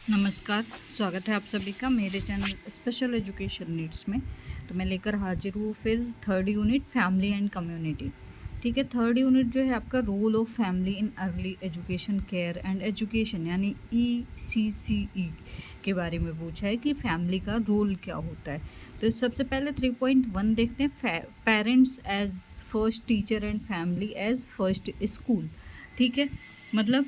नमस्कार, स्वागत है आप सभी का मेरे चैनल स्पेशल एजुकेशन नीड्स में। तो मैं लेकर हाजिर हूँ फिर third unit family and community. ठीक है, थर्ड यूनिट जो है आपका role of family in early education care and education यानी ECCE के बारे में पूछा है कि फैमिली का रोल क्या होता है। तो सबसे पहले 3.1 देखते हैं, parents as first teacher and family as first school. ठीक है, मतलब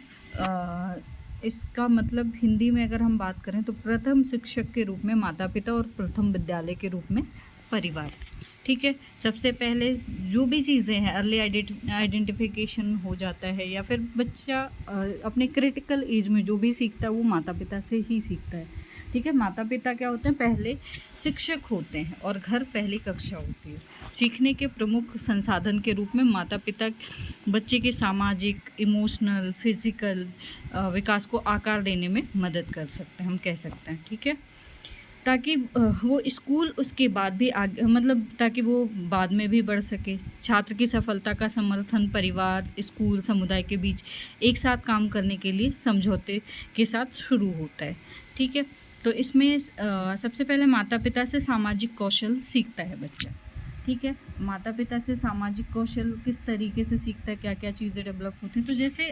इसका मतलब हिंदी में अगर हम बात करें तो प्रथम शिक्षक के रूप में माता पिता और प्रथम विद्यालय के रूप में परिवार। ठीक है, सबसे पहले जो भी चीज़ें हैं अर्ली आइडेंटिफिकेशन हो जाता है या फिर बच्चा अपने क्रिटिकल एज में जो भी सीखता है वो माता पिता से ही सीखता है। ठीक है, माता पिता क्या होते हैं, पहले शिक्षक होते हैं और घर पहली कक्षा होती है। सीखने के प्रमुख संसाधन के रूप में माता पिता बच्चे के सामाजिक, इमोशनल, फिजिकल विकास को आकार देने में मदद कर सकते हैं, हम कह सकते हैं। ठीक है, ताकि वो स्कूल उसके बाद भी आगे मतलब ताकि वो बाद में भी बढ़ सके। छात्र की सफलता का समर्थन परिवार, स्कूल, समुदाय के बीच एक साथ काम करने के लिए समझौते के साथ शुरू होता है। ठीक है, तो इसमें सबसे पहले माता पिता से सामाजिक कौशल सीखता है बच्चा। ठीक है, माता पिता से सामाजिक कौशल किस तरीके से सीखता है, क्या क्या चीज़ें डेवलप होती हैं। तो जैसे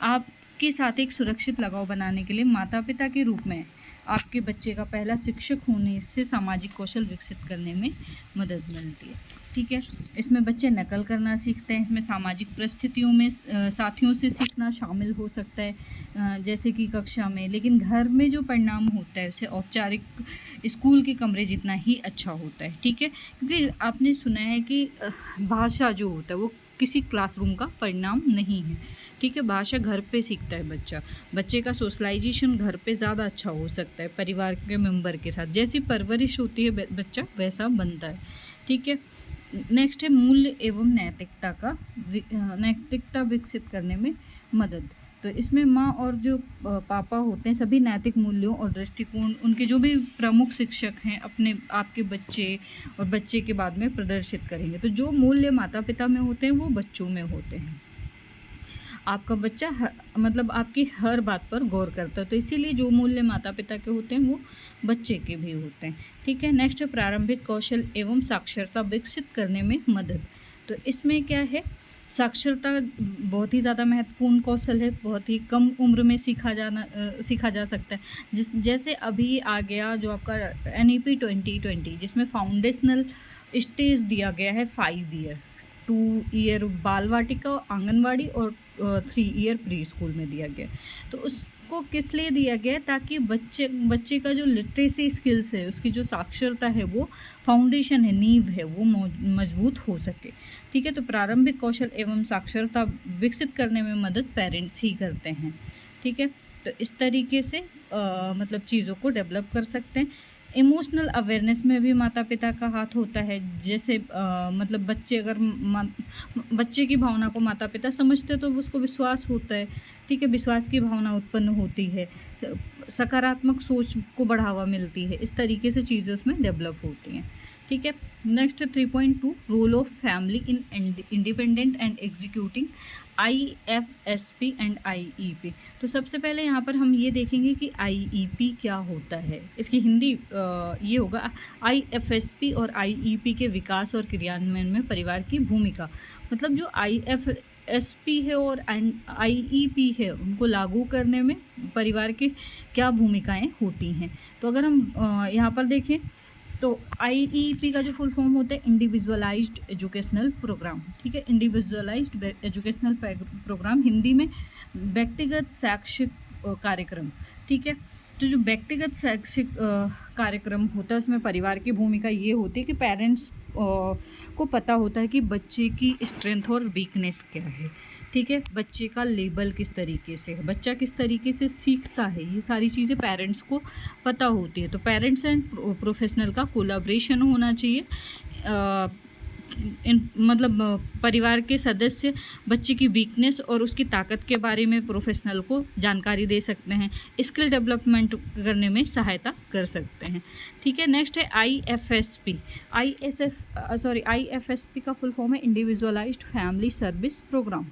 आपके साथ एक सुरक्षित लगाव बनाने के लिए माता पिता के रूप में आपके बच्चे का पहला शिक्षक होने से सामाजिक कौशल विकसित करने में मदद मिलती है। ठीक है, इसमें बच्चे नकल करना सीखते हैं। इसमें सामाजिक परिस्थितियों में साथियों से सीखना शामिल हो सकता है, जैसे कि कक्षा में, लेकिन घर में जो परिणाम होता है उसे औपचारिक स्कूल के कमरे जितना ही अच्छा होता है। ठीक है, क्योंकि आपने सुना है कि भाषा जो होता है वो किसी क्लासरूम का परिणाम नहीं है। ठीक है, भाषा घर पे सीखता है बच्चा। बच्चे का सोशलाइजेशन घर पे ज़्यादा अच्छा हो सकता है परिवार के मेंबर के साथ। जैसी परवरिश होती है बच्चा वैसा बनता है। ठीक है, नेक्स्ट है मूल्य एवं नैतिकता विकसित करने में मदद। तो इसमें माँ और जो पापा होते हैं सभी नैतिक मूल्यों और दृष्टिकोण उनके जो भी प्रमुख शिक्षक हैं अपने आपके बच्चे और बच्चे के बाद में प्रदर्शित करेंगे। तो जो मूल्य माता पिता में होते हैं वो बच्चों में होते हैं। आपका बच्चा मतलब आपकी हर बात पर गौर करता है, तो इसीलिए जो मूल्य माता पिता के होते हैं वो बच्चे के भी होते हैं। ठीक है, नेक्स्ट प्रारंभिक कौशल एवं साक्षरता विकसित करने में मदद। तो इसमें क्या है, साक्षरता बहुत ही ज़्यादा महत्वपूर्ण कौशल है, बहुत ही कम उम्र में सीखा जा सकता है। जैसे अभी आ गया जो आपका NEP 2020 जिसमें फाउंडेशनल स्टेज दिया गया है 5 ईयर, 2 ईयर बाल वाटिका आंगनवाड़ी और 3 ईयर प्री स्कूल में दिया गया। तो उसको किस लिए दिया गया, ताकि बच्चे का जो लिटरेसी स्किल्स है, उसकी जो साक्षरता है, वो फाउंडेशन है, नींव है, वो मजबूत हो सके। ठीक है, तो प्रारंभिक कौशल एवं साक्षरता विकसित करने में मदद पेरेंट्स ही करते हैं। ठीक है, तो इस तरीके से मतलब चीज़ों को डेवलप कर सकते हैं। इमोशनल अवेयरनेस में भी माता पिता का हाथ होता है। जैसे मतलब बच्चे की भावना को माता पिता समझते हैं तो उसको विश्वास होता है। ठीक है, विश्वास की भावना उत्पन्न होती है, सकारात्मक सोच को बढ़ावा मिलती है। इस तरीके से चीज़ें उसमें डेवलप होती हैं। ठीक है, next 3.2 role of family in independent and executing IFSP and IEP। तो सबसे पहले यहाँ पर हम ये देखेंगे कि IEP क्या होता है। इसकी हिंदी ये होगा, IFSP और IEP के विकास और क्रियान्वयन में परिवार की भूमिका। मतलब जो IFSP है और IEP है उनको लागू करने में परिवार की क्या भूमिकाएं होती हैं। तो अगर हम यहाँ पर देखें तो IEP का जो फुल फॉर्म होता है इंडिविजुअलाइज्ड एजुकेशनल प्रोग्राम। ठीक है, इंडिविजुअलाइज्ड एजुकेशनल प्रोग्राम, हिंदी में व्यक्तिगत शैक्षिक कार्यक्रम। ठीक है, तो जो व्यक्तिगत शैक्षिक कार्यक्रम होता है उसमें परिवार की भूमिका ये होती है कि पेरेंट्स को पता होता है कि बच्चे की स्ट्रेंथ और वीकनेस क्या है। ठीक है, बच्चे का लेबल किस तरीके से है, बच्चा किस तरीके से सीखता है, ये सारी चीज़ें पेरेंट्स को पता होती है। तो पेरेंट्स एंड प्रोफेशनल का कोलैबोरेशन होना चाहिए। मतलब परिवार के सदस्य बच्चे की वीकनेस और उसकी ताकत के बारे में प्रोफेशनल को जानकारी दे सकते हैं, स्किल डेवलपमेंट करने में सहायता कर सकते हैं। ठीक है, नेक्स्ट है IFSP। IFSP का फुल फॉर्म है इंडिविजुअलाइज्ड फैमिली सर्विस प्रोग्राम।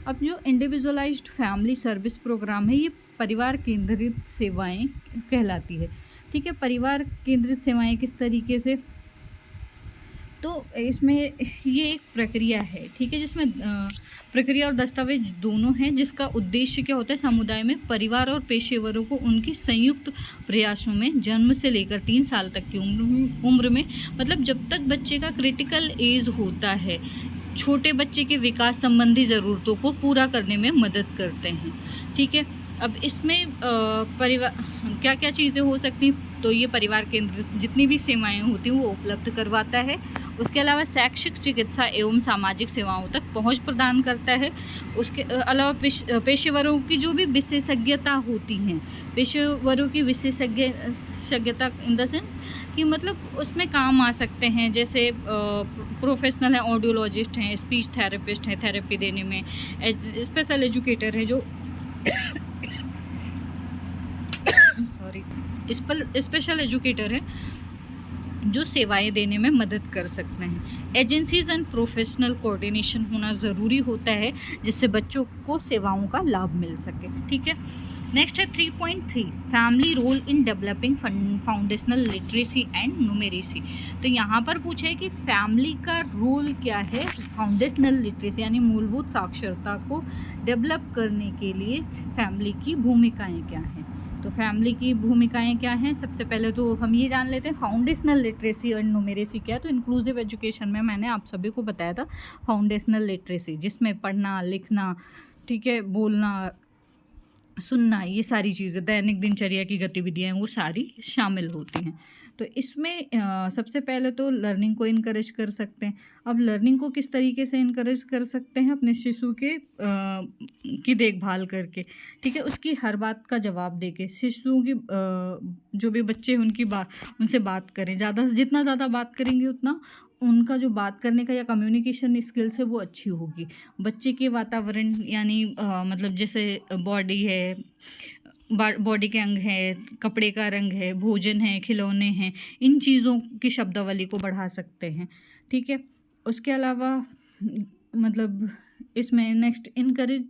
अब जो इंडिविजुअलाइज्ड फैमिली सर्विस प्रोग्राम है, ये परिवार केंद्रित सेवाएं कहलाती है। ठीक है, परिवार केंद्रित सेवाएं किस तरीके से, तो इसमें ये एक प्रक्रिया है, ठीक है, जिसमें प्रक्रिया और दस्तावेज दोनों हैं, जिसका उद्देश्य क्या होता है, समुदाय में परिवार और पेशेवरों को उनकी संयुक्त प्रयासों में जन्म से लेकर 3 साल तक की उम्र में, मतलब जब तक बच्चे का क्रिटिकल एज होता है, छोटे बच्चे के विकास संबंधी ज़रूरतों को पूरा करने में मदद करते हैं। ठीक है, अब इसमें परिवार क्या क्या चीज़ें हो सकती हैं, तो ये परिवार केंद्रित जितनी भी सेवाएं होती हैं वो उपलब्ध करवाता है। उसके अलावा शैक्षिक, चिकित्सा एवं सामाजिक सेवाओं तक पहुंच प्रदान करता है। उसके अलावा पेशेवरों की जो भी विशेषज्ञता होती हैं, पेशेवरों की विशेषज्ञता इन द सेंस कि मतलब उसमें काम आ सकते हैं, जैसे प्रोफेशनल हैं, ऑडियोलॉजिस्ट हैं, स्पीच थेरेपिस्ट हैं, थेरेपी देने में, स्पेशल एजुकेटर है जो सॉरी स्पेशल एजुकेटर है जो सेवाएं देने में मदद कर सकते हैं। एजेंसीज एंड प्रोफेशनल कोऑर्डिनेशन होना ज़रूरी होता है, जिससे बच्चों को सेवाओं का लाभ मिल सके। ठीक है, नेक्स्ट है 3.3 family role in developing foundational literacy and numeracy. तो यहाँ पर पूछा है कि फैमिली का रोल क्या है फाउंडेशनल लिटरेसी यानी मूलभूत साक्षरता को डेवलप करने के लिए फैमिली की भूमिकाएं क्या हैं। तो फैमिली की भूमिकाएं क्या हैं, सबसे पहले तो हम ये जान लेते हैं फाउंडेशनल लिटरेसी और न्यूमेरेसी क्या है। तो इंक्लूसिव एजुकेशन में मैंने आप सभी को बताया था फाउंडेशनल लिटरेसी, जिसमें पढ़ना, लिखना, ठीक है, बोलना, सुनना, ये सारी चीज़ें, दैनिक दिनचर्या की गतिविधियाँ हैं, वो सारी शामिल होती हैं। तो इसमें सबसे पहले तो लर्निंग को इनकरेज कर सकते हैं। अब लर्निंग को किस तरीके से इनकरेज कर सकते हैं, अपने शिशु के की देखभाल करके, ठीक है, उसकी हर बात का जवाब देके, शिशुओं की जो भी बच्चे हैं उनसे बात करें, जितना ज़्यादा बात करेंगे उतना उनका जो बात करने का या कम्युनिकेशन स्किल्स है वो अच्छी होगी। बच्चे के वातावरण यानी मतलब जैसे बॉडी है, बॉडी के अंग है, कपड़े का रंग है, भोजन है, खिलौने हैं, इन चीज़ों की शब्दावली को बढ़ा सकते हैं। ठीक है, उसके अलावा मतलब इसमें नेक्स्ट इनकरेज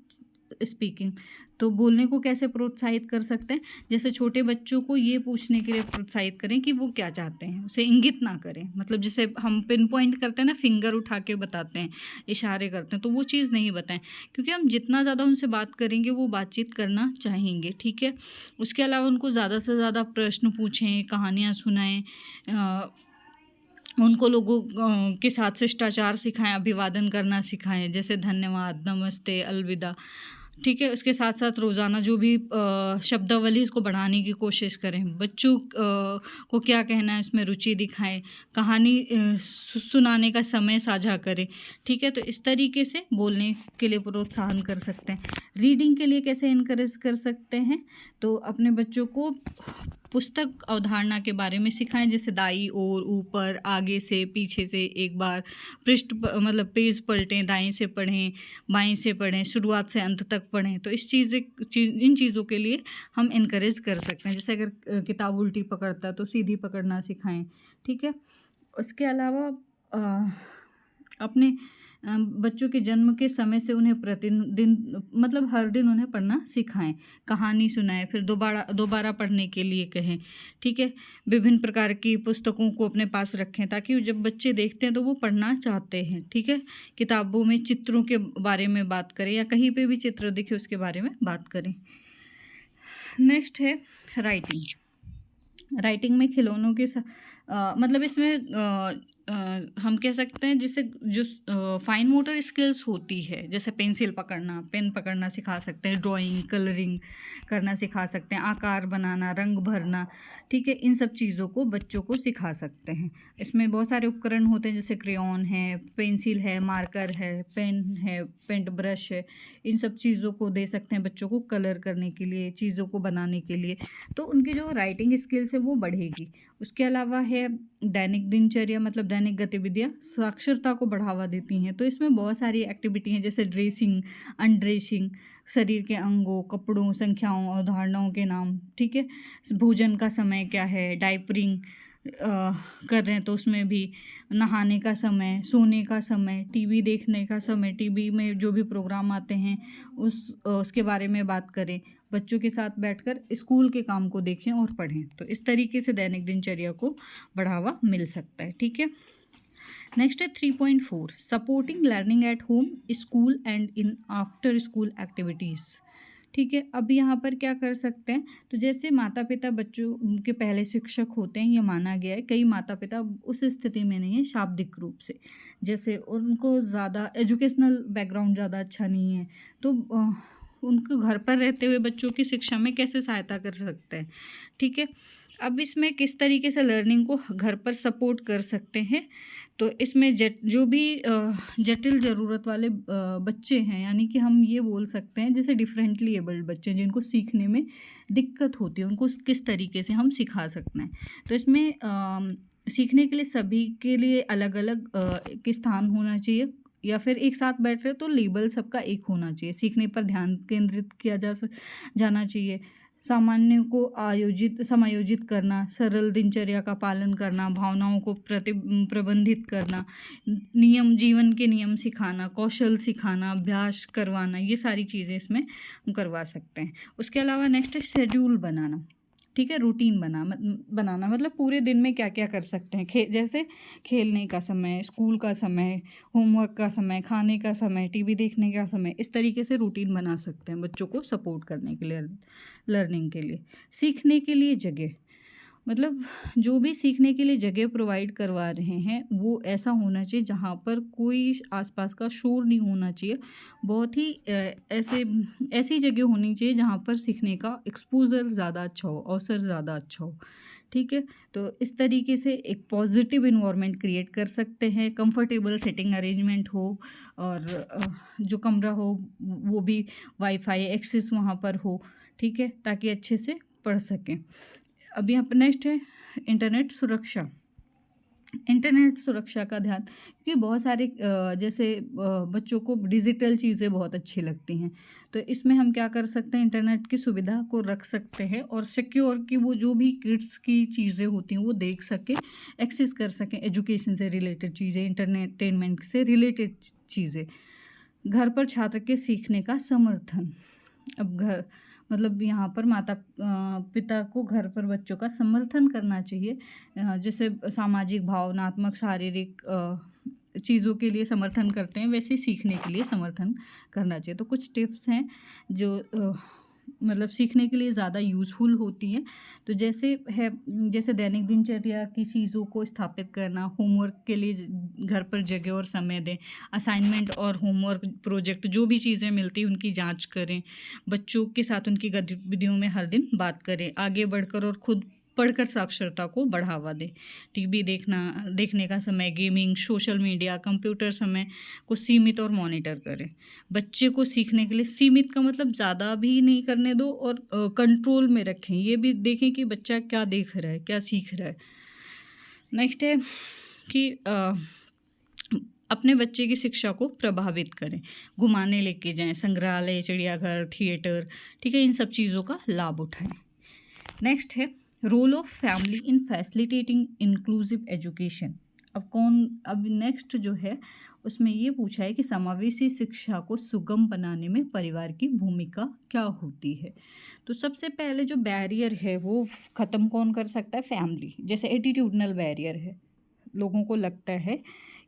स्पीकिंग, तो बोलने को कैसे प्रोत्साहित कर सकते हैं, जैसे छोटे बच्चों को ये पूछने के लिए प्रोत्साहित करें कि वो क्या चाहते हैं, उसे इंगित ना करें, मतलब जैसे हम पिन पॉइंट करते हैं ना, फिंगर उठा के बताते हैं, इशारे करते हैं, तो वो चीज़ नहीं बताएं, क्योंकि हम जितना ज़्यादा उनसे बात करेंगे वो बातचीत करना चाहेंगे। ठीक है, उसके अलावा उनको ज़्यादा से ज़्यादा प्रश्न पूछें, कहानियाँ सुनाएं, उनको लोगों के साथ शिष्टाचार सिखाएं, अभिवादन करना सिखाएं, जैसे धन्यवाद, नमस्ते, अलविदा। ठीक है, उसके साथ साथ रोज़ाना जो भी शब्दावली इसको बढ़ाने की कोशिश करें, बच्चों को क्या कहना है इसमें रुचि दिखाएं, कहानी सुनाने का समय साझा करें। ठीक है, तो इस तरीके से बोलने के लिए प्रोत्साहन कर सकते हैं। रीडिंग के लिए कैसे इनकरेज कर सकते हैं, तो अपने बच्चों को पुस्तक अवधारणा के बारे में सिखाएं, जैसे दाई ओर, ऊपर, आगे से, पीछे से, एक बार मतलब पेज पलटें, दाएं से पढ़ें, बाएं से पढ़ें, शुरुआत से अंत तक पढ़ें। तो इन चीज़ों के लिए हम इनकरेज कर सकते हैं, जैसे अगर किताब उल्टी पकड़ता है तो सीधी पकड़ना सिखाएं। ठीक है, उसके अलावा अपने बच्चों के जन्म के समय से उन्हें प्रतिदिन मतलब हर दिन उन्हें पढ़ना सिखाएं, कहानी सुनाएं, फिर दोबारा पढ़ने के लिए कहें। ठीक है, विभिन्न प्रकार की पुस्तकों को अपने पास रखें, ताकि जब बच्चे देखते हैं तो वो पढ़ना चाहते हैं। ठीक है, किताबों में चित्रों के बारे में बात करें, या कहीं पे भी चित्र दिखे उसके बारे में बात करें। नेक्स्ट है राइटिंग में खिलौनों के मतलब इसमें हम कह सकते हैं जिससे जो फाइन मोटर स्किल्स होती है, जैसे पेंसिल पकड़ना, पेन पकड़ना सिखा सकते हैं, ड्राइंग, कलरिंग करना सिखा सकते हैं, आकार बनाना, रंग भरना। ठीक है, इन सब चीज़ों को बच्चों को सिखा सकते हैं। इसमें बहुत सारे उपकरण होते हैं, जैसे क्रेयॉन है, पेंसिल है, मार्कर है, पेन है, पेंट ब्रश है, इन सब चीज़ों को दे सकते हैं बच्चों को कलर करने के लिए, चीज़ों को बनाने के लिए, तो उनकी जो राइटिंग स्किल्स है वो बढ़ेगी। उसके अलावा है दैनिक दिनचर्या, मतलब दैनिक गतिविधियाँ साक्षरता को बढ़ावा देती हैं। तो इसमें बहुत सारी एक्टिविटी हैं, जैसे ड्रेसिंग, अनड्रेसिंग, शरीर के अंगों, कपड़ों, संख्याओं, अवधारणाओं के नाम। ठीक है, भोजन का समय क्या है, डायपरिंग, कर रहे हैं तो उसमें भी नहाने का समय, सोने का समय, टीवी देखने का समय, टीवी में जो भी प्रोग्राम आते हैं उसके बारे में बात करें, बच्चों के साथ बैठकर स्कूल के काम को देखें और पढ़ें। तो इस तरीके से दैनिक दिनचर्या को बढ़ावा मिल सकता है। ठीक है। नेक्स्ट है 3.4 supporting learning at home, school and in after school activities. ठीक है। अब यहाँ पर क्या कर सकते हैं, तो जैसे माता पिता बच्चों के पहले शिक्षक होते हैं, ये माना गया है। कई माता पिता उस स्थिति में नहीं है शाब्दिक रूप से, जैसे उनको ज़्यादा एजुकेशनल बैकग्राउंड ज़्यादा अच्छा नहीं है, तो उनको घर पर रहते हुए बच्चों की शिक्षा में कैसे सहायता कर सकते हैं। ठीक है। अब इसमें किस तरीके से लर्निंग को घर पर सपोर्ट कर सकते हैं, तो इसमें जो भी जटिल ज़रूरत वाले बच्चे हैं, यानी कि हम ये बोल सकते हैं जैसे डिफरेंटली एबल्ड बच्चे जिनको सीखने में दिक्कत होती है, उनको किस तरीके से हम सिखा सकते हैं। तो इसमें सीखने के लिए सभी के लिए अलग अलग एक स्थान होना चाहिए, या फिर एक साथ बैठ रहे तो लेबल सबका एक होना चाहिए। सीखने पर ध्यान केंद्रित किया जाना चाहिए। सामान्य को समायोजित करना, सरल दिनचर्या का पालन करना, भावनाओं को प्रबंधित करना, जीवन के नियम सिखाना, कौशल सिखाना, अभ्यास करवाना, ये सारी चीज़ें इसमें हम करवा सकते हैं। उसके अलावा नेक्स्ट है शेड्यूल बनाना। ठीक है। रूटीन बनाना मतलब पूरे दिन में क्या क्या कर सकते हैं, जैसे खेलने का समय, स्कूल का समय, होमवर्क का समय, खाने का समय, टीवी देखने का समय, इस तरीके से रूटीन बना सकते हैं बच्चों को सपोर्ट करने के लिए, लर्निंग के लिए। सीखने के लिए जगह, मतलब जो भी सीखने के लिए जगह प्रोवाइड करवा रहे हैं वो ऐसा होना चाहिए जहाँ पर कोई आसपास का शोर नहीं होना चाहिए। बहुत ही ऐसी जगह होनी चाहिए जहाँ पर सीखने का एक्सपोजर ज़्यादा अच्छा हो, अवसर ज़्यादा अच्छा हो। ठीक है। तो इस तरीके से एक पॉजिटिव इन्वायरमेंट क्रिएट कर सकते हैं, कंफर्टेबल सिटिंग अरेंजमेंट हो, और जो कमरा हो वो भी वाईफाई एक्सेस वहाँ पर हो। ठीक है। ताकि अच्छे से पढ़ सकें। अब यहाँ पर नेक्स्ट है इंटरनेट सुरक्षा। इंटरनेट सुरक्षा का ध्यान, क्योंकि बहुत सारे जैसे बच्चों को डिजिटल चीज़ें बहुत अच्छी लगती हैं, तो इसमें हम क्या कर सकते हैं, इंटरनेट की सुविधा को रख सकते हैं और सिक्योर कि वो जो भी किड्स की चीज़ें होती हैं वो देख सकें, एक्सेस कर सकें, एजुकेशन से रिलेटेड चीज़ें, एंटरटेनमेंट से रिलेटेड चीज़ें। घर पर छात्र के सीखने का समर्थन। अब घर मतलब यहाँ पर माता पिता को घर पर बच्चों का समर्थन करना चाहिए, जैसे सामाजिक, भावनात्मक, शारीरिक चीज़ों के लिए समर्थन करते हैं, वैसे ही सीखने के लिए समर्थन करना चाहिए। तो कुछ टिप्स हैं जो मतलब सीखने के लिए ज़्यादा यूज़फुल होती हैं। तो जैसे दैनिक दिनचर्या की चीज़ों को स्थापित करना, होमवर्क के लिए घर पर जगह और समय दें, असाइनमेंट और होमवर्क प्रोजेक्ट जो भी चीज़ें मिलती हैं उनकी जांच करें, बच्चों के साथ उनकी गतिविधियों में हर दिन बात करें, आगे बढ़कर और खुद पढ़कर साक्षरता को बढ़ावा दें। टीवी देखने का समय, गेमिंग, सोशल मीडिया, कंप्यूटर समय को सीमित और मॉनिटर करें। बच्चे को सीखने के लिए सीमित का मतलब ज़्यादा भी नहीं करने दो और कंट्रोल में रखें। ये भी देखें कि बच्चा क्या देख रहा है, क्या सीख रहा है। नेक्स्ट है कि अपने बच्चे की शिक्षा को प्रभावित करें, घुमाने लेके जाएं, संग्रहालय, चिड़ियाघर, थिएटर। ठीक है। इन सब चीज़ों का लाभ उठाएं। नेक्स्ट है role of family in facilitating inclusive education. अब नेक्स्ट जो है उसमें ये पूछा है कि समावेशी शिक्षा को सुगम बनाने में परिवार की भूमिका क्या होती है। तो सबसे पहले जो बैरियर है वो ख़त्म कौन कर सकता है, फैमिली। जैसे एटीट्यूडनल बैरियर है, लोगों को लगता है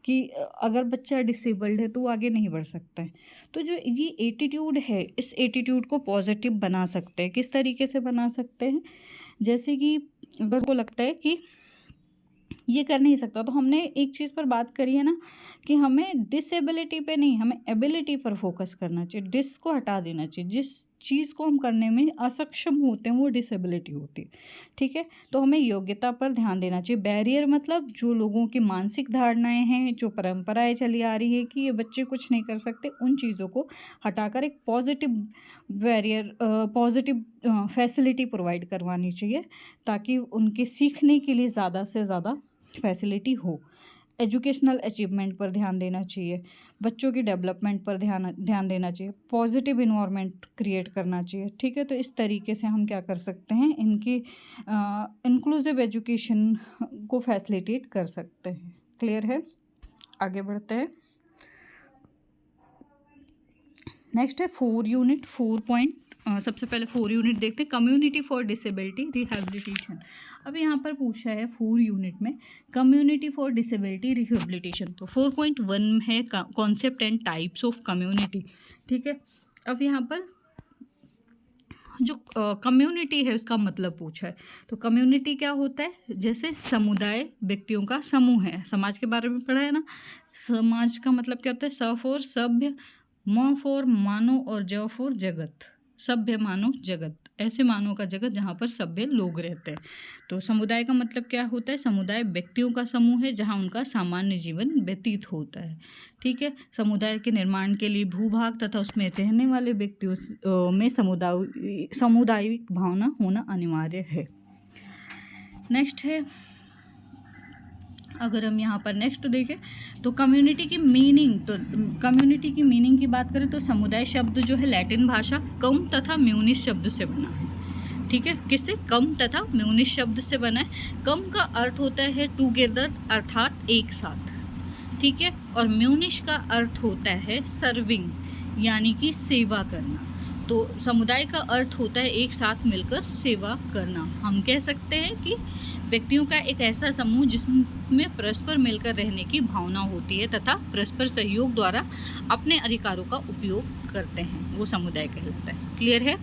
कि अगर बच्चा डिसेबल्ड है तो वो आगे नहीं बढ़ सकता है। तो जो ये एटीट्यूड है, इस एटीट्यूड को पॉजिटिव बना सकते हैं। किस तरीके से बना सकते हैं, जैसे कि अगर को लगता है कि ये कर नहीं सकता, तो हमने एक चीज़ पर बात करी है ना कि हमें डिसेबिलिटी पे नहीं, हमें एबिलिटी पर फोकस करना चाहिए। डिस को हटा देना चाहिए। जिस चीज़ को हम करने में असक्षम होते हैं वो डिसेबिलिटी होती है। ठीक है। तो हमें योग्यता पर ध्यान देना चाहिए। बैरियर मतलब जो लोगों की मानसिक धारणाएं हैं, जो परंपराएं चली आ रही है कि ये बच्चे कुछ नहीं कर सकते, उन चीज़ों को हटाकर एक पॉजिटिव फैसिलिटी प्रोवाइड करवानी चाहिए, ताकि उनके सीखने के लिए ज़्यादा से ज़्यादा फैसिलिटी हो। एजुकेशनल अचीवमेंट पर ध्यान देना चाहिए। बच्चों की डेवलपमेंट पर ध्यान ध्यान देना चाहिए, पॉजिटिव इन्वायरमेंट क्रिएट करना चाहिए। ठीक है, तो इस तरीके से हम क्या कर सकते हैं, इनकी इंक्लूसिव एजुकेशन को फैसिलिटेट कर सकते हैं। क्लियर है? आगे बढ़ते हैं। नेक्स्ट है 4 यूनिट 4 पॉइंट। सबसे पहले 4 यूनिट देखते हैं, कम्युनिटी फॉर डिसेबिलिटी रिहैबिलिटेशन। अब यहाँ पर पूछा है 4 यूनिट में कम्युनिटी फॉर डिसेबिलिटी रिहैबिलिटेशन। तो 4.1 है concept and types of community. ठीक है, अब यहाँ पर जो कम्युनिटी है उसका मतलब पूछा है। तो कम्युनिटी क्या होता है, जैसे समुदाय व्यक्तियों का समूह है। समाज के बारे में पढ़ा है ना। समाज का मतलब क्या होता है, स फॉर सभ्य, म फॉर मानव और ज फॉर जगत। सभ्य मानव जगत, ऐसे मानव का जगत जहाँ पर सभ्य लोग रहते हैं। तो समुदाय का मतलब क्या होता है, समुदाय व्यक्तियों का समूह है जहाँ उनका सामान्य जीवन व्यतीत होता है। ठीक है, समुदाय के निर्माण के लिए भूभाग तथा उसमें रहने वाले व्यक्तियों में सामुदायिक भावना होना अनिवार्य है। नेक्स्ट है, अगर हम यहाँ पर नेक्स्ट देखें तो कम्युनिटी की मीनिंग। तो कम्युनिटी की मीनिंग की बात करें तो समुदाय शब्द जो है लैटिन भाषा कम तथा म्यूनिस शब्द से बना है। ठीक है, किससे, कम तथा म्यूनिस शब्द से बना है। कम का अर्थ होता है टुगेदर अर्थात एक साथ। ठीक है, और म्यूनिश का अर्थ होता है सर्विंग यानी कि सेवा करना। तो समुदाय का अर्थ होता है एक साथ मिलकर सेवा करना। हम कह सकते हैं कि व्यक्तियों का एक ऐसा समूह जिसमें परस्पर मिलकर रहने की भावना होती है तथा परस्पर सहयोग द्वारा अपने अधिकारों का उपयोग करते हैं, वो समुदाय कहलाता है। क्लियर है?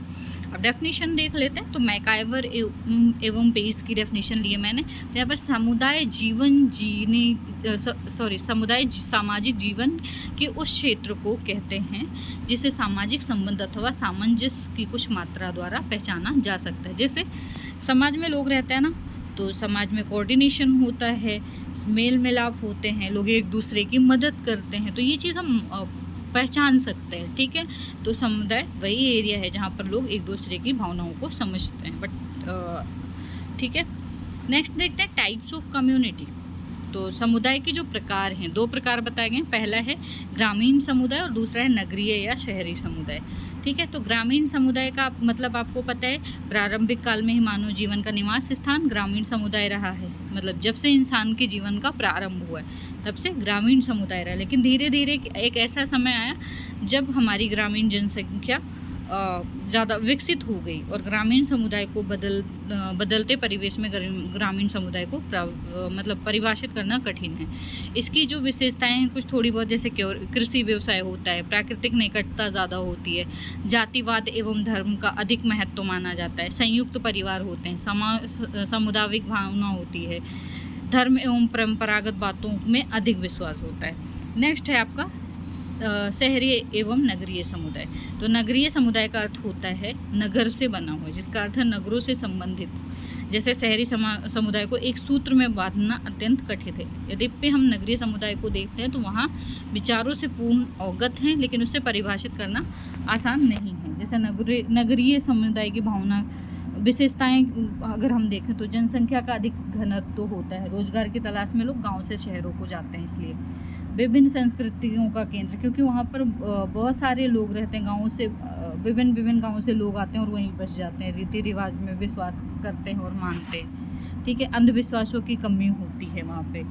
अब डेफिनेशन देख लेते हैं। तो मैकाइवर एवं पेस की डेफिनेशन ली है मैंने। तो यहाँ पर समुदाय जीवन जीने समुदाय सामाजिक जीवन के उस क्षेत्र को कहते हैं जिसे सामाजिक संबंध अथवा सामंजस्य की कुछ मात्रा द्वारा पहचाना जा सकता है। जैसे समाज में लोग रहते हैं ना, तो समाज में कोऑर्डिनेशन होता है, मेल मिलाप होते हैं, लोग एक दूसरे की मदद करते हैं, तो ये चीज़ हम पहचान सकते हैं। ठीक है, तो समुदाय वही एरिया है जहाँ पर लोग एक दूसरे की भावनाओं को समझते हैं। बट ठीक है, नेक्स्ट देखते हैं टाइप्स ऑफ कम्युनिटी। तो समुदाय के जो प्रकार हैं, 2 प्रकार बताए गए हैं। पहला है ग्रामीण समुदाय और दूसरा है नगरीय या शहरी समुदाय। ठीक है, तो ग्रामीण समुदाय का मतलब आपको पता है, प्रारंभिक काल में ही मानव जीवन का निवास स्थान ग्रामीण समुदाय रहा है। मतलब जब से इंसान के जीवन का प्रारंभ हुआ है तब से ग्रामीण समुदाय रहा। लेकिन धीरे धीरे एक ऐसा समय आया जब हमारी ग्रामीण जनसंख्या ज़्यादा विकसित हो गई और ग्रामीण समुदाय को बदलते परिवेश में ग्रामीण समुदाय को मतलब परिभाषित करना कठिन है। इसकी जो विशेषताएं हैं कुछ थोड़ी बहुत, जैसे कृषि व्यवसाय होता है, प्राकृतिक निकटता ज़्यादा होती है, जातिवाद एवं धर्म का अधिक महत्व माना जाता है, संयुक्त परिवार होते हैं, सामुदायिक भावना होती है, धर्म एवं परंपरागत बातों में अधिक विश्वास होता है। नेक्स्ट है आपका शहरी एवं नगरीय समुदाय। तो नगरीय समुदाय का अर्थ होता है नगर से बना हुआ, जिसका अर्थ है नगरों से संबंधित। जैसे शहरी समुदाय को एक सूत्र में बांधना अत्यंत कठिन है। यद्यपि हम नगरीय समुदाय को देखते हैं तो वहाँ विचारों से पूर्ण अवगत हैं, लेकिन उससे परिभाषित करना आसान नहीं है। जैसे नगरीय समुदाय की भावना विशेषताएं अगर हम देखें तो जनसंख्या का अधिक घनत्व होता है, रोजगार की तलाश में लोग गाँव से शहरों को जाते हैं, इसलिए विभिन्न संस्कृतियों का केंद्र, क्योंकि वहाँ पर बहुत सारे लोग रहते हैं, गाँवों से विभिन्न गाँवों से लोग आते हैं और वहीं बस जाते हैं, रीति रिवाज में विश्वास करते हैं और मानते हैं। ठीक है, अंधविश्वासों की कमी होती है वहाँ पे।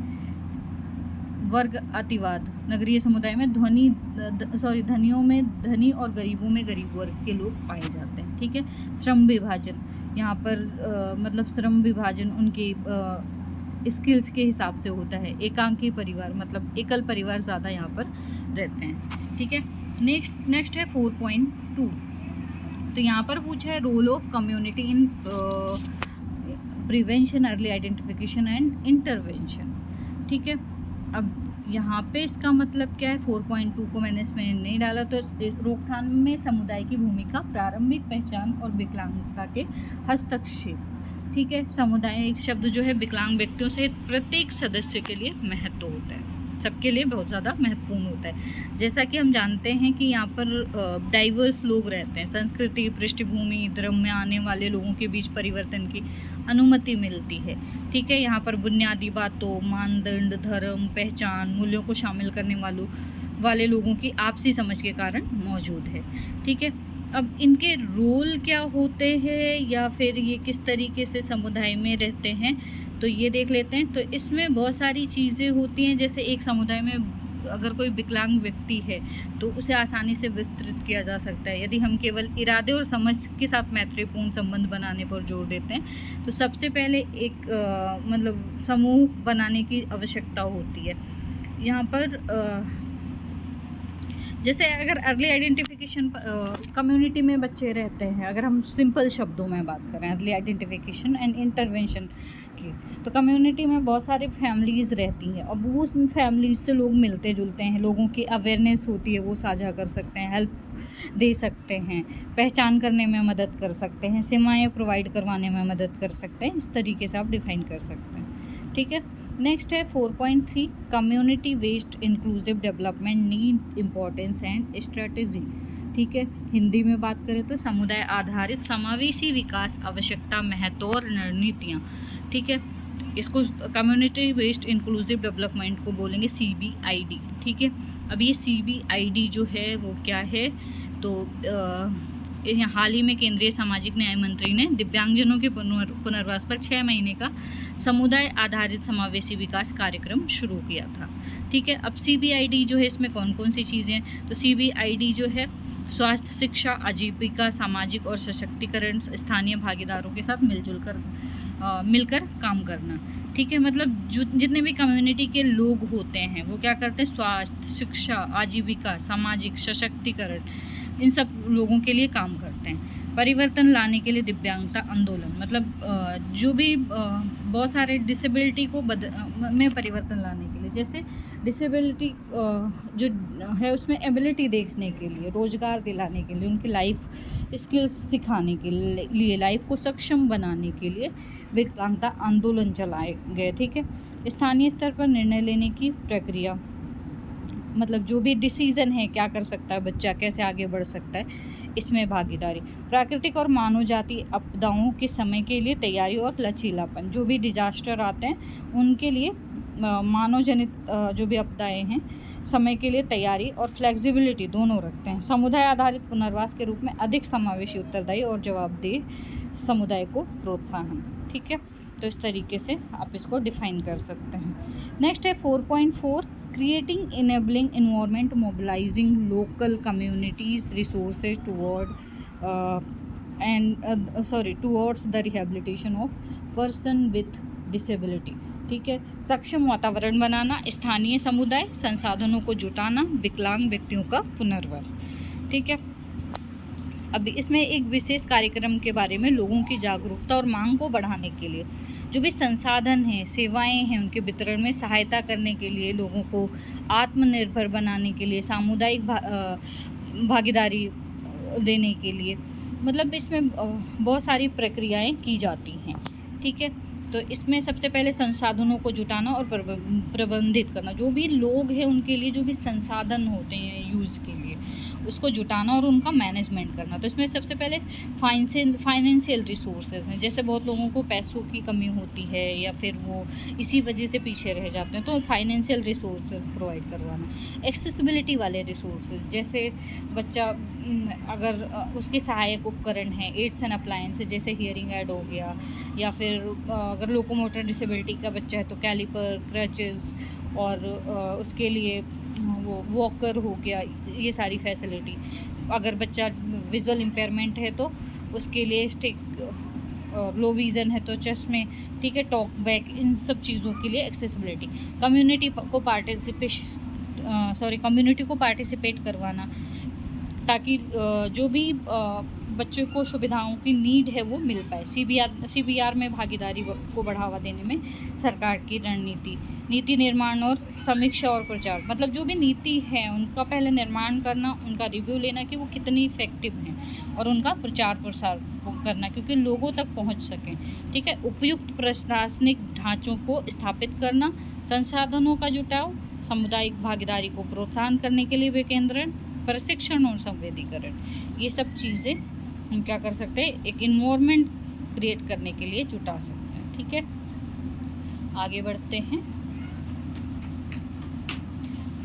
वर्ग अतिवाद, नगरीय समुदाय में धनियों में धनी और गरीबों में गरीब वर्ग के लोग पाए जाते हैं। ठीक है, श्रम विभाजन, यहाँ पर मतलब श्रम विभाजन उनकी स्किल्स के हिसाब से होता है। एकांकी परिवार, मतलब एकल परिवार ज़्यादा यहाँ पर रहते हैं। ठीक है, नेक्स्ट है 4.2। तो यहाँ पर पूछा है role of community in prevention, early identification and intervention. ठीक है, अब यहाँ पे इसका मतलब क्या है, 4.2 को मैंने इसमें नहीं डाला। तो रोकथाम में समुदाय की भूमिका, प्रारंभिक पहचान और विकलांगता के हस्तक्षेप। ठीक है, समुदाय एक शब्द जो है विकलांग व्यक्तियों से प्रत्येक सदस्य के लिए महत्व होता है, सबके लिए बहुत ज़्यादा महत्वपूर्ण होता है। जैसा कि हम जानते हैं कि यहाँ पर डाइवर्स लोग रहते हैं, संस्कृति, पृष्ठभूमि, धर्म में आने वाले लोगों के बीच परिवर्तन की अनुमति मिलती है। ठीक है, यहाँ पर बुनियादी बातों, मानदंड, धर्म, पहचान, मूल्यों को शामिल करने वाले लोगों की आपसी समझ के कारण मौजूद है। ठीक है, अब इनके रोल क्या होते हैं या फिर ये किस तरीके से समुदाय में रहते हैं, तो ये देख लेते हैं। तो इसमें बहुत सारी चीज़ें होती हैं, जैसे एक समुदाय में अगर कोई विकलांग व्यक्ति है तो उसे आसानी से विस्तृत किया जा सकता है यदि हम केवल इरादे और समझ के साथ मैत्रीपूर्ण संबंध बनाने पर जोर देते हैं। तो सबसे पहले एक मतलब समूह बनाने की आवश्यकता होती है। यहाँ पर जैसे अगर अर्ली आइडेंटिफिकेशन कम्युनिटी में बच्चे रहते हैं, अगर हम सिंपल शब्दों में बात करें अर्ली आइडेंटिफिकेशन एंड इंटरवेंशन की, तो कम्युनिटी में बहुत सारी फैमिलीज़ रहती हैं। अब वो उन फैमिलीज से लोग मिलते जुलते हैं, लोगों की अवेयरनेस होती है, वो साझा कर सकते हैं, हेल्प दे सकते हैं, पहचान करने में मदद कर सकते हैं, सेवाएँ प्रोवाइड करवाने में मदद कर सकते हैं। इस तरीके से आप डिफ़ाइन कर सकते हैं। ठीक है, नेक्स्ट है 4.3 community based inclusive development need importance and strategy. ठीक है, हिंदी में बात करें तो समुदाय आधारित समावेशी विकास आवश्यकता, महत्व और रणनीतियाँ। ठीक है, इसको कम्युनिटी बेस्ड इंक्लूसिव डेवलपमेंट को बोलेंगे CBID। ठीक है, अब ये CBID जो है वो क्या है, तो हाल ही में केंद्रीय सामाजिक न्याय मंत्री ने दिव्यांगजनों के पुनर्वास पर 6 महीने का समुदाय आधारित समावेशी विकास कार्यक्रम शुरू किया था। ठीक है, अब CBID जो है इसमें कौन कौन सी चीज़ें, तो CBID जो है स्वास्थ्य, शिक्षा, आजीविका, सामाजिक और सशक्तिकरण, स्थानीय भागीदारों के साथ मिलकर काम करना। ठीक है, मतलब जितने भी कम्युनिटी के लोग होते हैं वो क्या करते हैं, स्वास्थ्य, शिक्षा, आजीविका, सामाजिक सशक्तिकरण, इन सब लोगों के लिए काम करते हैं। परिवर्तन लाने के लिए दिव्यांगता आंदोलन, मतलब जो भी बहुत सारे डिसेबिलिटी को में परिवर्तन लाने के लिए, जैसे डिसेबिलिटी जो है उसमें एबिलिटी देखने के लिए, रोजगार दिलाने के लिए, उनकी लाइफ स्किल्स सिखाने के लिए, लाइफ को सक्षम बनाने के लिए विकलांगता आंदोलन चलाए गए। ठीक है, स्थानीय स्तर पर निर्णय लेने की प्रक्रिया, मतलब जो भी डिसीज़न है, क्या कर सकता है बच्चा, कैसे आगे बढ़ सकता है, इसमें भागीदारी। प्राकृतिक और मानव जाति आपदाओं के समय के लिए तैयारी और लचीलापन, जो भी डिजास्टर आते हैं उनके लिए मानव जनित जो भी आपदाएँ हैं समय के लिए तैयारी और फ्लेक्सिबिलिटी दोनों रखते हैं। समुदाय आधारित पुनर्वास के रूप में अधिक समावेशी, उत्तरदायी और जवाबदेह समुदाय को प्रोत्साहन। ठीक है, तो इस तरीके से आप इसको डिफाइन कर सकते हैं। नेक्स्ट है 4.4 creating enabling environment mobilising local communities resources towards the rehabilitation of person with disability. ठीक है, सक्षम वातावरण बनाना, स्थानीय समुदाय संसाधनों को जुटाना, विकलांग व्यक्तियों का पुनर्वास। ठीक है, अब इसमें एक विशेष कार्यक्रम के बारे में लोगों की जागरूकता और मांग को बढ़ाने के लिए जो भी संसाधन हैं, सेवाएं हैं, उनके वितरण में सहायता करने के लिए, लोगों को आत्मनिर्भर बनाने के लिए, सामुदायिक भागीदारी देने के लिए, मतलब इसमें बहुत सारी प्रक्रियाएं की जाती हैं। ठीक है, तो इसमें सबसे पहले संसाधनों को जुटाना और प्रबंधित करना, जो भी लोग हैं उनके लिए जो भी संसाधन होते हैं यूज़ के लिए, उसको जुटाना और उनका मैनेजमेंट करना। तो इसमें सबसे पहले फाइनेंशियल रिसोर्सेज हैं, जैसे बहुत लोगों को पैसों की कमी होती है या फिर वो इसी वजह से पीछे रह जाते हैं, तो फाइनेंशियल रिसोर्सेज प्रोवाइड करवाना। एक्सेसिबिलिटी वाले रिसोर्सेज, जैसे बच्चा अगर उसके सहायक उपकरण हैं, एड्स एंड अप्लायंसेज, जैसे हियरिंग ऐड हो गया, या फिर अगर लोकोमोटर डिसेबिलिटी का बच्चा है तो कैलिपर, क्रचेस, और उसके लिए वो वॉकर हो गया, ये सारी फैसिलिटी। अगर बच्चा विजुअल इम्पेयरमेंट है तो उसके लिए स्टिक, लो विज़न है तो चश्मे। ठीक है, टॉक बैक, इन सब चीज़ों के लिए एक्सेसिबिलिटी। कम्युनिटी को पार्टिसिपेट करवाना, ताकि जो भी बच्चों को सुविधाओं की नीड है वो मिल पाए। CBR में भागीदारी को बढ़ावा देने में सरकार की रणनीति, नीति निर्माण और समीक्षा और प्रचार, मतलब जो भी नीति है उनका पहले निर्माण करना, उनका रिव्यू लेना कि वो कितनी इफेक्टिव हैं, और उनका प्रचार प्रसार करना क्योंकि लोगों तक पहुंच सकें। ठीक है, उपयुक्त प्रशासनिक ढांचों को स्थापित करना, संसाधनों का जुटाव, सामुदायिक भागीदारी को प्रोत्साहन करने के लिए विकेंद्रण, प्रशिक्षण और संवेदीकरण, ये सब चीज़ें हम क्या कर सकते हैं, एक इन्वायरमेंट क्रिएट करने के लिए जुटा सकते हैं। ठीक है, आगे बढ़ते हैं।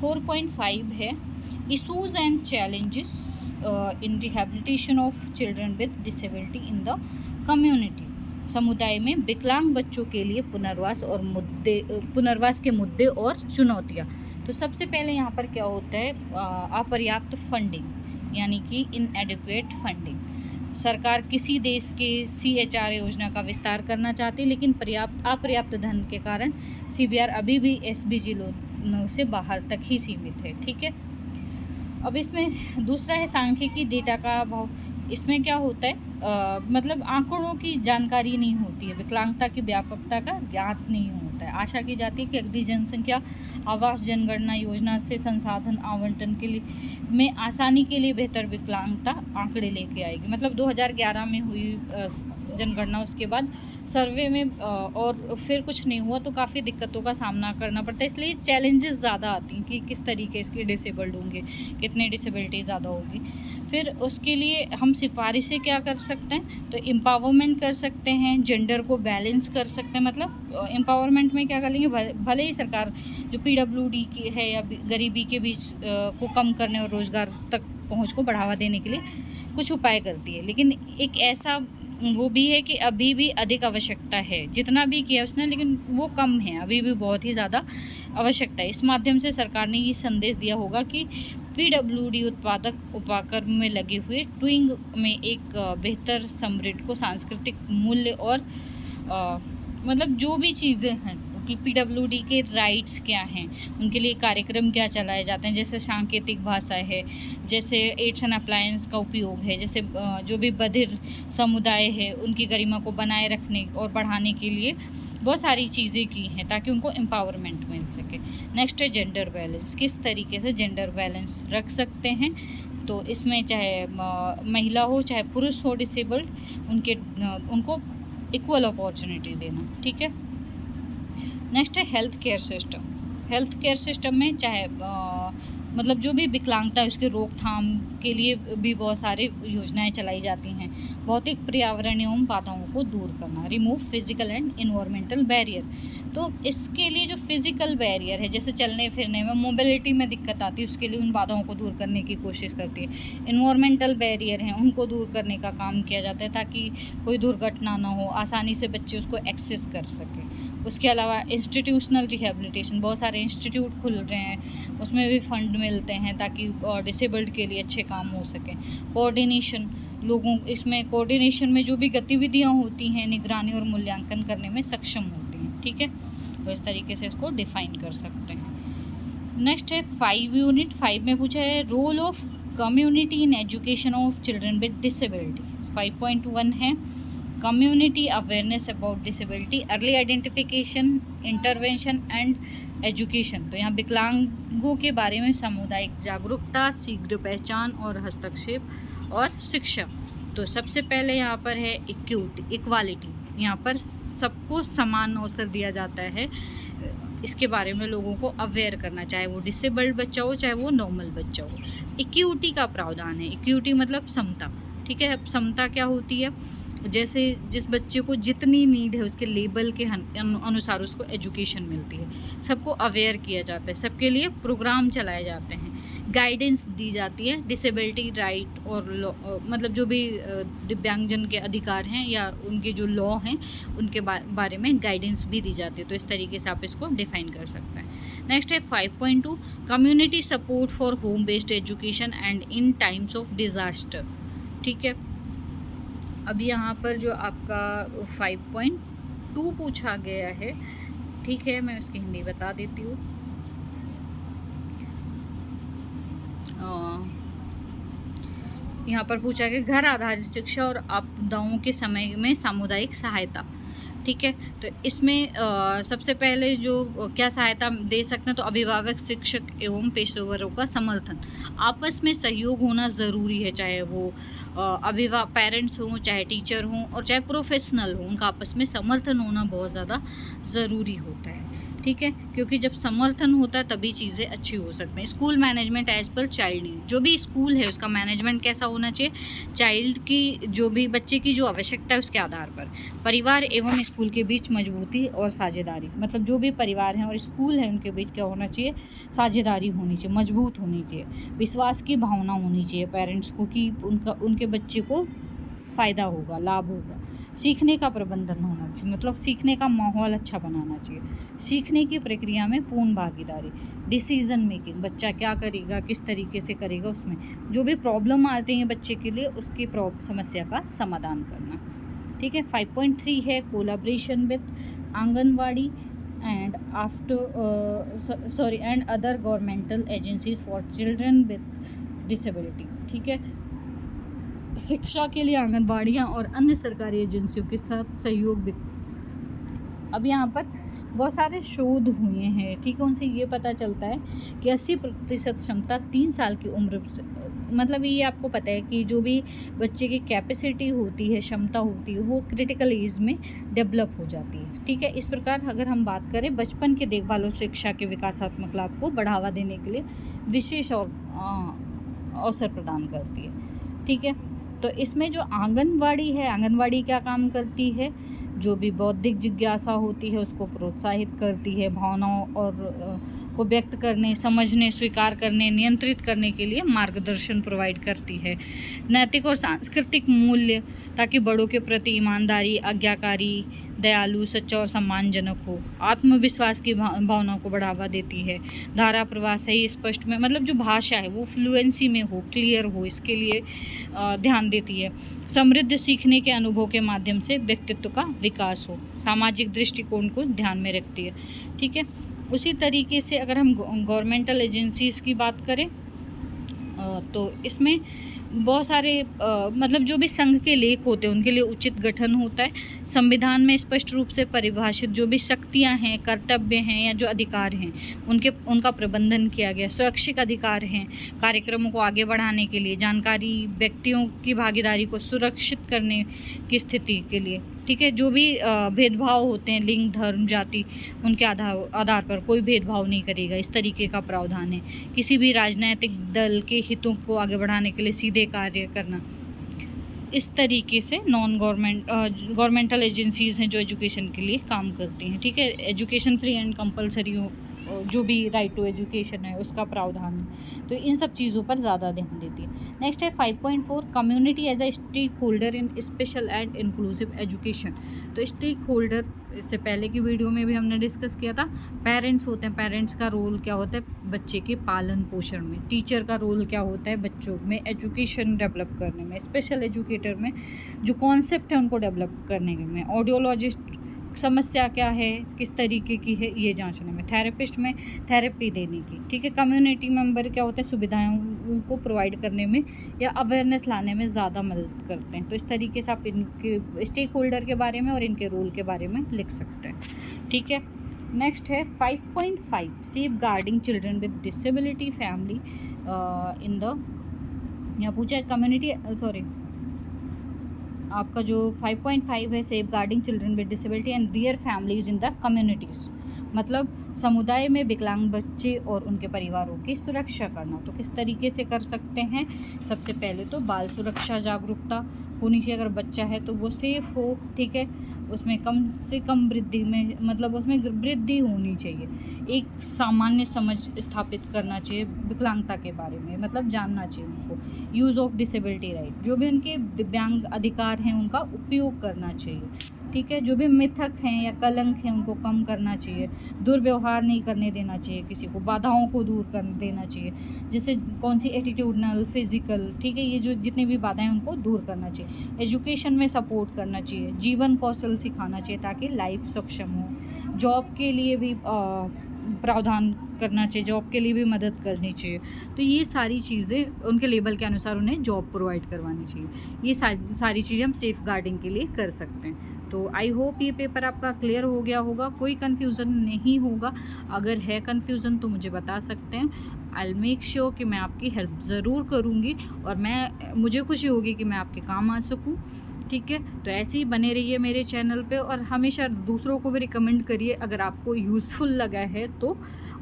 4.5 है issues and challenges in rehabilitation of children with disability in the community. समुदाय में विकलांग बच्चों के लिए पुनर्वास के मुद्दे और चुनौतियाँ। तो सबसे पहले यहाँ पर क्या होता है, अपर्याप्त फंडिंग, यानी कि इनएडिक्वेट फंडिंग। सरकार किसी देश के CHR योजना का विस्तार करना चाहती है, लेकिन अपर्याप्त धन के कारण CBR अभी भी SBG लोन से बाहर तक ही सीमित है। ठीक है, अब इसमें दूसरा है सांख्यिकी डेटा का अभाव। इसमें क्या होता है, मतलब आंकड़ों की जानकारी नहीं होती है, विकलांगता की व्यापकता का ज्ञात नहीं होता है। आशा की जाती है कि अगली जनसंख्या आवास जनगणना योजना से संसाधन आवंटन के लिए में आसानी के लिए बेहतर विकलांगता आंकड़े लेके आएगी। मतलब 2011 में हुई जनगणना, उसके बाद सर्वे में और फिर कुछ नहीं हुआ, तो काफ़ी दिक्कतों का सामना करना पड़ता है। इसलिए चैलेंजेस ज़्यादा आती हैं कि किस तरीके के डिसेबल्ड होंगे, कितने डिसेबिलिटी ज़्यादा होगी। फिर उसके लिए हम सिफारिशें क्या कर सकते हैं, तो एम्पावरमेंट कर सकते हैं, जेंडर को बैलेंस कर सकते हैं। मतलब एम्पावरमेंट में क्या करेंगे, भले ही सरकार जो PWD की है या गरीबी के बीच को कम करने और रोज़गार तक पहुंच को बढ़ावा देने के लिए कुछ उपाय करती है, लेकिन एक ऐसा वो भी है कि अभी भी अधिक आवश्यकता है। जितना भी किया उसने, लेकिन वो कम है, अभी भी बहुत ही ज़्यादा आवश्यकता है। इस माध्यम से सरकार ने ये संदेश दिया होगा कि PWD उत्पादक उपाक्रम में लगे हुए ट्विंग में एक बेहतर समृद्ध को सांस्कृतिक मूल्य और मतलब जो भी चीज़ें हैं कि PWD के राइट्स क्या हैं, उनके लिए कार्यक्रम क्या चलाए जाते हैं, जैसे सांकेतिक भाषा है, जैसे एड्स एंड अप्लायंस का उपयोग है, जैसे जो भी बधिर समुदाय है उनकी गरिमा को बनाए रखने और बढ़ाने के लिए बहुत सारी चीज़ें की हैं ताकि उनको एम्पावरमेंट मिल सके। नेक्स्ट है जेंडर बैलेंस, किस तरीके से जेंडर बैलेंस रख सकते हैं। तो इसमें चाहे महिला हो चाहे पुरुष हो डिसेबल्ड, उनको इक्वल अपॉर्चुनिटी देना। ठीक है, नेक्स्ट है health care system. Health care system में चाहे मतलब जो भी विकलांगता है उसके रोकथाम के लिए भी बहुत सारी योजनाएं चलाई जाती हैं। भौतिक पर्यावरण एवं बाधाओं को दूर करना, remove physical and environmental barrier. तो इसके लिए जो फिजिकल बैरियर है, जैसे चलने फिरने में मोबिलिटी में दिक्कत आती है, उसके लिए उन बाधाओं को दूर करने की कोशिश करती है। इन्वायरमेंटल बैरियर हैं, उनको दूर करने का काम किया जाता है ताकि कोई दुर्घटना ना हो, आसानी से बच्चे उसको एक्सेस कर सकें। उसके अलावा इंस्टीट्यूशनल रिहेबिलिटेशन, बहुत सारे इंस्टीट्यूट खुल रहे हैं, उसमें भी फंड मिलते हैं ताकि डिसेबल्ड के लिए अच्छे काम हो सकें। कोऑर्डिनेशन, लोगों इसमें कोऑर्डिनेशन में जो भी गतिविधियां होती हैं निगरानी और मूल्यांकन करने में सक्षम होती हैं। ठीक है, तो इस तरीके से इसको डिफाइन कर सकते हैं। नेक्स्ट है 5 यूनिट 5 में पूछा है role of community in education of children with disability. 5.1 है community awareness about disability, early identification, intervention and education. तो यहाँ विकलांगों के बारे में सामुदायिक जागरूकता, शीघ्र पहचान और हस्तक्षेप और शिक्षा। तो सबसे पहले यहाँ पर है इक्वालिटी, यहाँ पर सबको समान अवसर दिया जाता है। इसके बारे में लोगों को अवेयर करना, चाहे वो डिसेबल्ड बच्चा हो चाहे वो नॉर्मल बच्चा हो। इक्विटी का प्रावधान है, इक्विटी मतलब समता। ठीक है, समता क्या होती है, जैसे जिस बच्चे को जितनी नीड है उसके लेवल के अनुसार उसको एजुकेशन मिलती है। सबको अवेयर किया जाता है, सबके लिए प्रोग्राम चलाए जाते हैं, गाइडेंस दी जाती है। डिसेबिलिटी राइट और मतलब जो भी दिव्यांगजन के अधिकार हैं या उनके जो लॉ हैं उनके बारे में गाइडेंस भी दी जाती है। तो इस तरीके से आप इसको डिफाइन कर सकते हैं। नेक्स्ट है 5.2 community support for home based education and in times of disaster. ठीक है, अब यहाँ पर जो आपका 5.2 पूछा गया है, ठीक है, मैं उसकी हिंदी बता देती हूँ। यहाँ पर पूछा गया घर आधारित शिक्षा और आपदाओं के समय में सामुदायिक सहायता। ठीक है, तो इसमें सबसे पहले जो क्या सहायता दे सकते हैं, तो अभिभावक, शिक्षक एवं पेशेवरों का समर्थन, आपस में सहयोग होना ज़रूरी है। चाहे वो पेरेंट्स हों, चाहे टीचर हों और चाहे प्रोफेशनल हों, उनका आपस में समर्थन होना बहुत ज़्यादा ज़रूरी होता है। ठीक है, क्योंकि जब समर्थन होता है तभी चीज़ें अच्छी हो सकती हैं। School management as per child need, जो भी स्कूल है उसका मैनेजमेंट कैसा होना चाहिए, चाइल्ड की जो भी बच्चे की जो आवश्यकता है उसके आधार पर। परिवार एवं स्कूल के बीच मजबूती और साझेदारी, मतलब जो भी परिवार हैं और स्कूल है उनके बीच क्या होना चाहिए, साझेदारी होनी चाहिए, मजबूत होनी चाहिए। विश्वास की भावना होनी चाहिए पेरेंट्स को कि उनके बच्चे को फ़ायदा होगा, लाभ होगा। सीखने का प्रबंधन होना चाहिए, मतलब सीखने का माहौल अच्छा बनाना चाहिए। सीखने की प्रक्रिया में पूर्ण भागीदारी, डिसीजन मेकिंग, बच्चा क्या करेगा, किस तरीके से करेगा, उसमें जो भी प्रॉब्लम आते हैं बच्चे के लिए उसकी समस्या का समाधान करना। ठीक है। 5.3 है collaboration with anganwadi and and other governmental agencies for children with disability. ठीक है, शिक्षा के लिए आंगनबाड़ियाँ और अन्य सरकारी एजेंसियों के साथ सहयोग भी। अब यहाँ पर बहुत सारे शोध हुए हैं, ठीक है, उनसे ये पता चलता है कि 80% क्षमता 3 साल की उम्र से, मतलब ये आपको पता है कि जो भी बच्चे की कैपेसिटी होती है, क्षमता होती है, वो क्रिटिकल एज में डेवलप हो जाती है। ठीक है, इस प्रकार अगर हम बात करें बचपन के देखभाल और शिक्षा के विकासात्मक लाभ को बढ़ावा देने के लिए विशेष और अवसर प्रदान करती है। ठीक है, तो इसमें जो आंगनवाड़ी है, आंगनवाड़ी क्या काम करती है, जो भी बौद्धिक जिज्ञासा होती है उसको प्रोत्साहित करती है, भावनाओं और को व्यक्त करने, समझने, स्वीकार करने, नियंत्रित करने के लिए मार्गदर्शन प्रोवाइड करती है। नैतिक और सांस्कृतिक मूल्य, ताकि बड़ों के प्रति ईमानदारी, आज्ञाकारी, दयालु, सच्चा और सम्मानजनक हो। आत्मविश्वास की भावना को बढ़ावा देती है। धारा प्रवाह सही, स्पष्ट में, मतलब जो भाषा है वो फ्लुएंसी में हो, क्लियर हो, इसके लिए ध्यान देती है। समृद्ध सीखने के अनुभव के माध्यम से व्यक्तित्व का विकास हो, सामाजिक दृष्टिकोण को ध्यान में रखती है। ठीक है, उसी तरीके से अगर हम गवर्नमेंटल एजेंसीज़ की बात करें तो इसमें बहुत सारे मतलब जो भी संघ के लेख होते हैं उनके लिए उचित गठन होता है। संविधान में स्पष्ट रूप से परिभाषित जो भी शक्तियां हैं, कर्तव्य हैं या जो अधिकार हैं उनका प्रबंधन किया गया। स्वैच्छिक अधिकार हैं कार्यक्रमों को आगे बढ़ाने के लिए, जानकारी, व्यक्तियों की भागीदारी को सुरक्षित करने की स्थिति के लिए। ठीक है, जो भी भेदभाव होते हैं, लिंग, धर्म, जाति, उनके आधार पर कोई भेदभाव नहीं करेगा, इस तरीके का प्रावधान है। किसी भी राजनीतिक दल के हितों को आगे बढ़ाने के लिए सीधे कार्य करना। इस तरीके से गवर्नमेंटल एजेंसीज़ हैं जो एजुकेशन के लिए काम करती हैं। ठीक है, एजुकेशन फ्री एंड कंपलसरी हो, जो भी राइट टू एजुकेशन है उसका प्रावधान है, तो इन सब चीज़ों पर ज़्यादा ध्यान देती है। नेक्स्ट है 5.4 community as a stakeholder in special and inclusive education. तो स्टेक होल्डर, इससे पहले की वीडियो में भी हमने डिस्कस किया था। पेरेंट्स होते हैं, पेरेंट्स का रोल क्या होता है बच्चे के पालन पोषण में। टीचर का रोल क्या होता है बच्चों में एजुकेशन डेवलप करने में। स्पेशल एजुकेटर में जो कॉन्सेप्ट है उनको डेवलप करने में। ऑडियोलॉजिस्ट समस्या क्या है, किस तरीके की है, ये जांचने में। थेरेपिस्ट में थेरेपी देने की। ठीक है, कम्युनिटी मेंबर क्या होता है सुविधाओं को प्रोवाइड करने में या अवेयरनेस लाने में ज़्यादा मदद करते हैं। तो इस तरीके से आप इनके स्टेक होल्डर के बारे में और इनके रोल के बारे में लिख सकते हैं। ठीक है, नेक्स्ट है 5.5 safeguarding children with disability family in the, यहाँ पूछा है कम्युनिटी, आपका जो 5.5 है safeguarding children with disability and their families in the communities, मतलब समुदाय में विकलांग बच्चे और उनके परिवारों की सुरक्षा करना। तो किस तरीके से कर सकते हैं, सबसे पहले तो बाल सुरक्षा जागरूकता होनी चाहिए। अगर बच्चा है तो वो सेफ हो, ठीक है, उसमें कम से कम वृद्धि में, मतलब उसमें वृद्धि होनी चाहिए। एक सामान्य समझ स्थापित करना चाहिए विकलांगता के बारे में, मतलब जानना चाहिए उनको। यूज़ ऑफ डिसेबिलिटी राइट, जो भी उनके दिव्यांग अधिकार हैं उनका उपयोग करना चाहिए। ठीक है, जो भी मिथक हैं या कलंक हैं उनको कम करना चाहिए। दुर्व्यवहार नहीं करने देना चाहिए किसी को, बाधाओं को दूर कर देना चाहिए, जैसे कौन सी एटीट्यूडनल, फिजिकल, ठीक है, ये जो जितनी भी बाधाएं उनको दूर करना चाहिए। एजुकेशन में सपोर्ट करना चाहिए, जीवन कौशल सिखाना चाहिए ताकि लाइफ सक्षम हो। जॉब के लिए भी प्रावधान करना चाहिए, जॉब के लिए भी मदद करनी चाहिए। तो ये सारी चीज़ें उनके लेवल के अनुसार उन्हें जॉब प्रोवाइड करवानी चाहिए। ये सारी चीज़ें हम सेफ गार्डिंग के लिए कर सकते हैं। तो आई होप ये पेपर आपका क्लियर हो गया होगा, कोई कन्फ्यूज़न नहीं होगा। अगर है कन्फ्यूज़न तो मुझे बता सकते हैं। आई मेक श्योर कि मैं आपकी हेल्प ज़रूर करूँगी और मुझे खुशी होगी कि मैं आपके काम आ सकूँ। ठीक है। तो ऐसे ही बने रहिए मेरे चैनल पे और हमेशा दूसरों को भी रिकमेंड करिए अगर आपको यूज़फुल लगा है तो।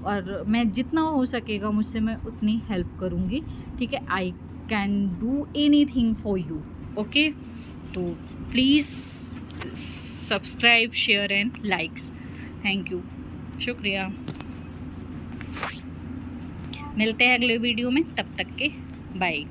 और मैं जितना हो सकेगा मुझसे मैं उतनी हेल्प करूँगी, ठीक है। I can do anything for you, okay. तो please subscribe, share and likes. Thank you, शुक्रिया। मिलते हैं अगले वीडियो में, तब तक के बाय।